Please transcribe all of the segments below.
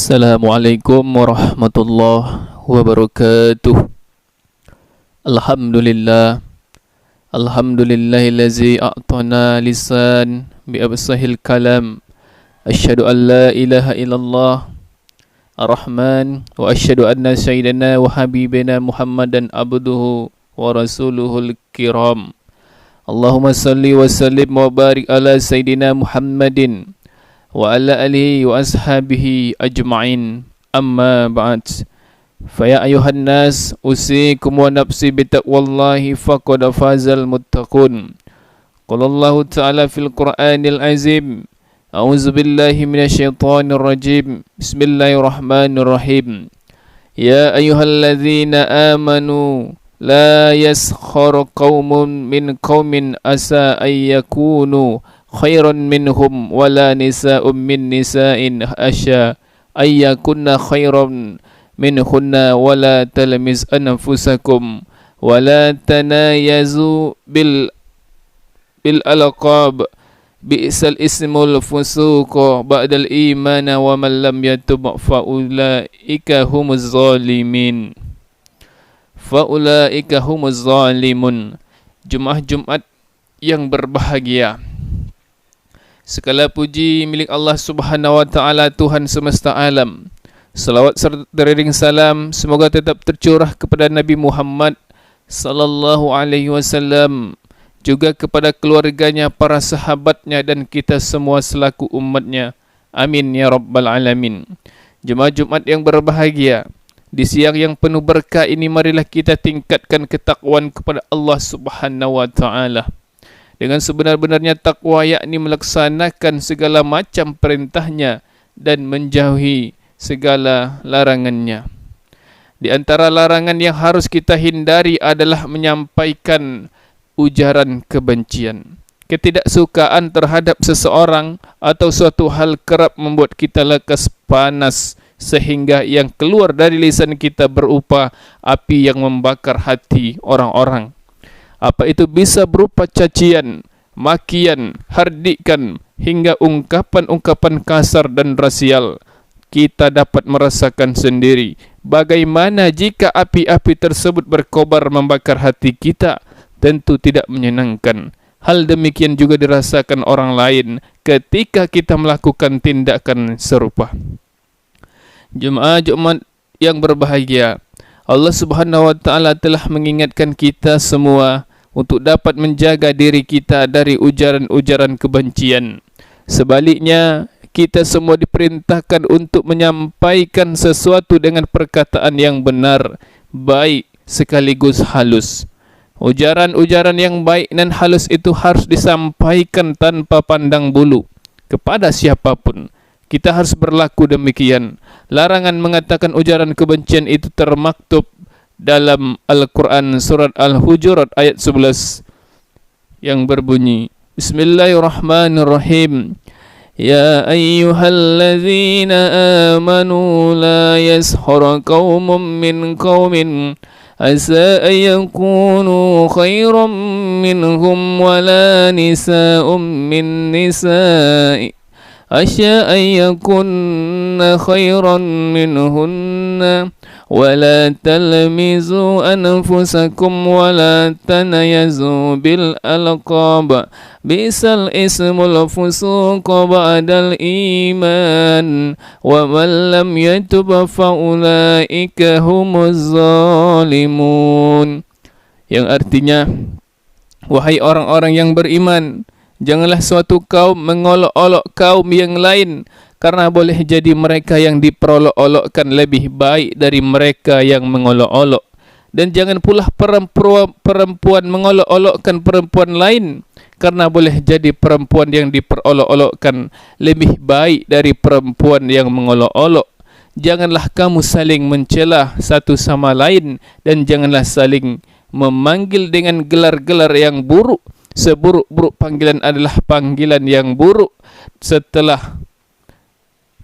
Assalamualaikum warahmatullahi wabarakatuh. Alhamdulillah. Alhamdulillahillazi a'tana lisan bi'absahil kalam. Asyhadu an la ilaha illallah ar-Rahman wa asyhadu anna sayyidana wa habibana Muhammadan abduhu wa rasuluhul kiram. Allahumma salli wa sallim wa barik ala sayyidina Muhammadin wa ala alihi wa ashabihi ajma'in. Amma ba'd. Faya ayuhan nas, usikum wa nafsi bitaqwallahi faqad fazal muttaqun. Qala Allah ta'ala fil Qur'anil azim. A'udzu billahi minasyaitonir rajim. Bismillahirrahmanirrahim. Ya ayyuhalladzina amanu la yaskhar qaumun min qaumin asa ayyakunu khairan minhum wala nisa'un min nisa'in asya ayyakunna khairan minhunna wala talmiz anfusakum wala tanayazu bil alqab bi'sal ismul fusuq ba'dal iman wa man lam yatub fa ulaika humuz zalimin. Jemaah Jumat yang berbahagia, segala puji milik Allah Subhanahu wa taala, Tuhan semesta alam. Salawat serta teriring salam semoga tetap tercurah kepada Nabi Muhammad sallallahu alaihi wasallam, juga kepada keluarganya, para sahabatnya dan kita semua selaku umatnya. Amin ya rabbal alamin. Jemaah Jumat yang berbahagia, di siang yang penuh berkah ini marilah kita tingkatkan ketakwaan kepada Allah Subhanahu wa taala dengan sebenar-benarnya takwa, yakni melaksanakan segala macam perintahnya dan menjauhi segala larangannya. Di antara larangan yang harus kita hindari adalah menyampaikan ujaran kebencian. Ketidaksukaan terhadap seseorang atau suatu hal kerap membuat kita lekas panas, sehingga yang keluar dari lisan kita berupa api yang membakar hati orang-orang. Apa itu bisa berupa cacian, makian, hardikan, hingga ungkapan-ungkapan kasar dan rasial. Kita dapat merasakan sendiri bagaimana jika api-api tersebut berkobar membakar hati kita. Tentu tidak menyenangkan. Hal demikian juga dirasakan orang lain ketika kita melakukan tindakan serupa. Jemaah Jumat yang berbahagia, Allah Subhanahu wa taala telah mengingatkan kita semua untuk dapat menjaga diri kita dari ujaran-ujaran kebencian. Sebaliknya, kita semua diperintahkan untuk menyampaikan sesuatu dengan perkataan yang benar, baik sekaligus halus. Ujaran-ujaran yang baik dan halus itu harus disampaikan tanpa pandang bulu kepada siapapun. Kita harus berlaku demikian. Larangan mengatakan ujaran kebencian itu termaktub dalam Al-Quran surat Al-Hujurat ayat 11 yang berbunyi, Bismillahirrahmanirrahim. Ya ayyuhalladzina amanu la yaskhar qaumun min qaumin asa ayyakunu khairan minhum wala nisa'un min nisa'i asya ayyakunna khairan minhunna wala talmizu anfusakum wala tanayazu bil alqab bisal ismul fusuq ba'dal iman wa man lam yatub fa ulaika humuz zalimun. Yang artinya, wahai orang-orang yang beriman, janganlah suatu kaum mengolok-olok kaum yang lain, karena boleh jadi mereka yang diperolok-olokkan lebih baik dari mereka yang mengolok-olok. Dan jangan pula perempuan mengolok-olokkan perempuan lain, karena boleh jadi perempuan yang diperolok-olokkan lebih baik dari perempuan yang mengolok-olok. Janganlah kamu saling mencela satu sama lain, dan janganlah saling memanggil dengan gelar-gelar yang buruk. Seburuk-buruk panggilan adalah panggilan yang buruk setelah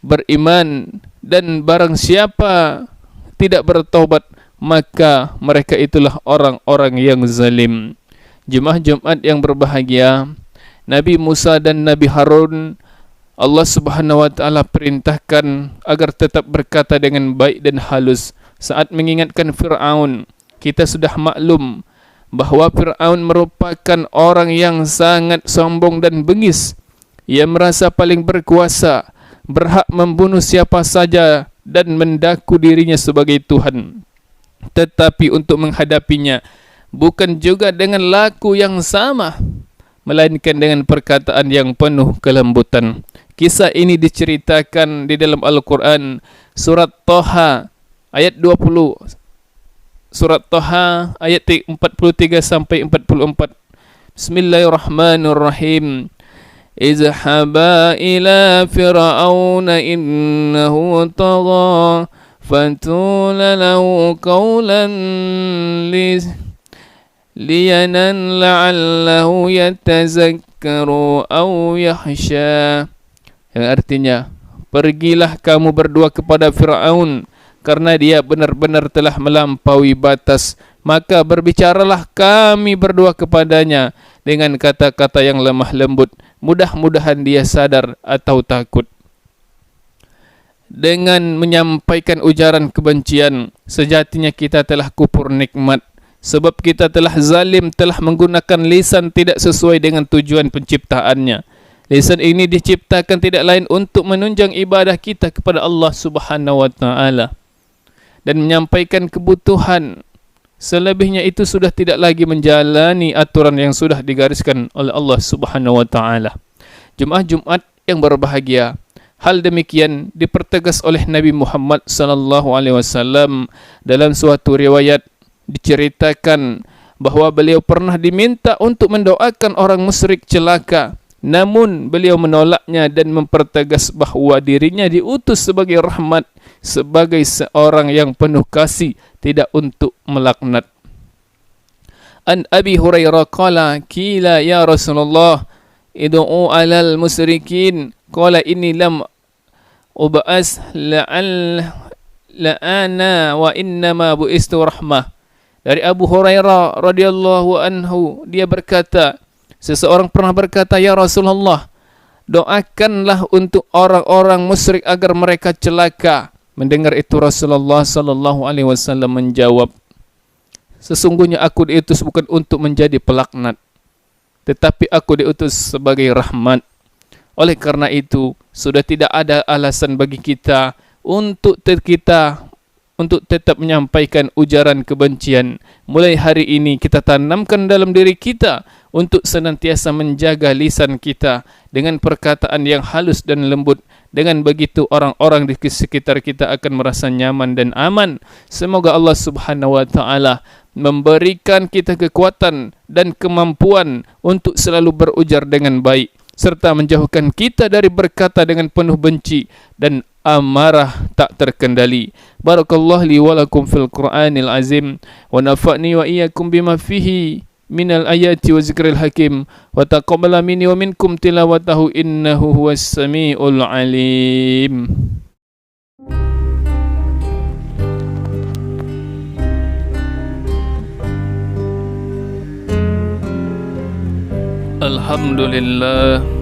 beriman, dan barang siapa tidak bertaubat maka mereka itulah orang-orang yang zalim. Jemaah Jumat yang berbahagia, Nabi Musa dan Nabi Harun Allah Subhanahu wa taala perintahkan agar tetap berkata dengan baik dan halus saat mengingatkan Fir'aun. Kita sudah maklum bahawa Fir'aun merupakan orang yang sangat sombong dan bengis. Ia merasa paling berkuasa, berhak membunuh siapa saja dan mendaku dirinya sebagai Tuhan. Tetapi untuk menghadapinya bukan juga dengan laku yang sama, melainkan dengan perkataan yang penuh kelembutan. Kisah ini diceritakan di dalam Al-Quran, surat Toha ayat 20, surat Toha ayat 43 sampai 44. Bismillahirrahmanirrahim. Izhaba ila fir'auna innahu tagha fatula lahu qawlan liyanan la'allahu yatazakkaru aw yahsha. Yang artinya, pergilah kamu berdua kepada Fir'aun karena dia benar-benar telah melampaui batas. Maka berbicaralah kami berdua kepadanya dengan kata-kata yang lemah lembut. Mudah-mudahan dia sadar atau takut. Dengan menyampaikan ujaran kebencian, sejatinya kita telah kupur nikmat. Sebab kita telah zalim, telah menggunakan lisan tidak sesuai dengan tujuan penciptaannya. Lisan ini diciptakan tidak lain untuk menunjang ibadah kita kepada Allah Subhanahu wa taala dan menyampaikan kebutuhan. Selebihnya itu sudah tidak lagi menjalani aturan yang sudah digariskan oleh Allah Subhanahu wa taala. Jemaah Jumat yang berbahagia, hal demikian dipertegas oleh Nabi Muhammad sallallahu alaihi wasallam dalam suatu riwayat. Diceritakan bahawa beliau pernah diminta untuk mendoakan orang musyrik celaka, namun beliau menolaknya dan mempertegas bahawa dirinya diutus sebagai rahmat, sebagai seorang yang penuh kasih, tidak untuk melaknat. An Abi Hurairah qala qila ya Rasulullah id'u 'alal musyrikin qala inni lam ub'as la'ana wa innama bu'istu rahmah. Dari Abu Hurairah radhiyallahu anhu, dia berkata, seseorang pernah berkata, ya Rasulullah, doakanlah untuk orang-orang musyrik agar mereka celaka. Mendengar itu Rasulullah sallallahu alaihi wasallam menjawab, sesungguhnya aku diutus bukan untuk menjadi pelaknat, tetapi aku diutus sebagai rahmat. Oleh karena itu, sudah tidak ada alasan bagi kita untuk tetap menyampaikan ujaran kebencian. Mulai hari ini kita tanamkan dalam diri kita untuk senantiasa menjaga lisan kita dengan perkataan yang halus dan lembut. Dengan begitu orang-orang di sekitar kita akan merasa nyaman dan aman. Semoga Allah Subhanahu wa taala memberikan kita kekuatan dan kemampuan untuk selalu berujar dengan baik, serta menjauhkan kita dari berkata dengan penuh benci dan amarah tak terkendali. Barakallahu li wa lakum fil Qur'anil azim wa nafa'ni wa iyyakum bima fihi minal ayati wa zikril hakim wa taqabbala minni wa minkum tilawatahu innahu huwas samiul alim. Alhamdulillah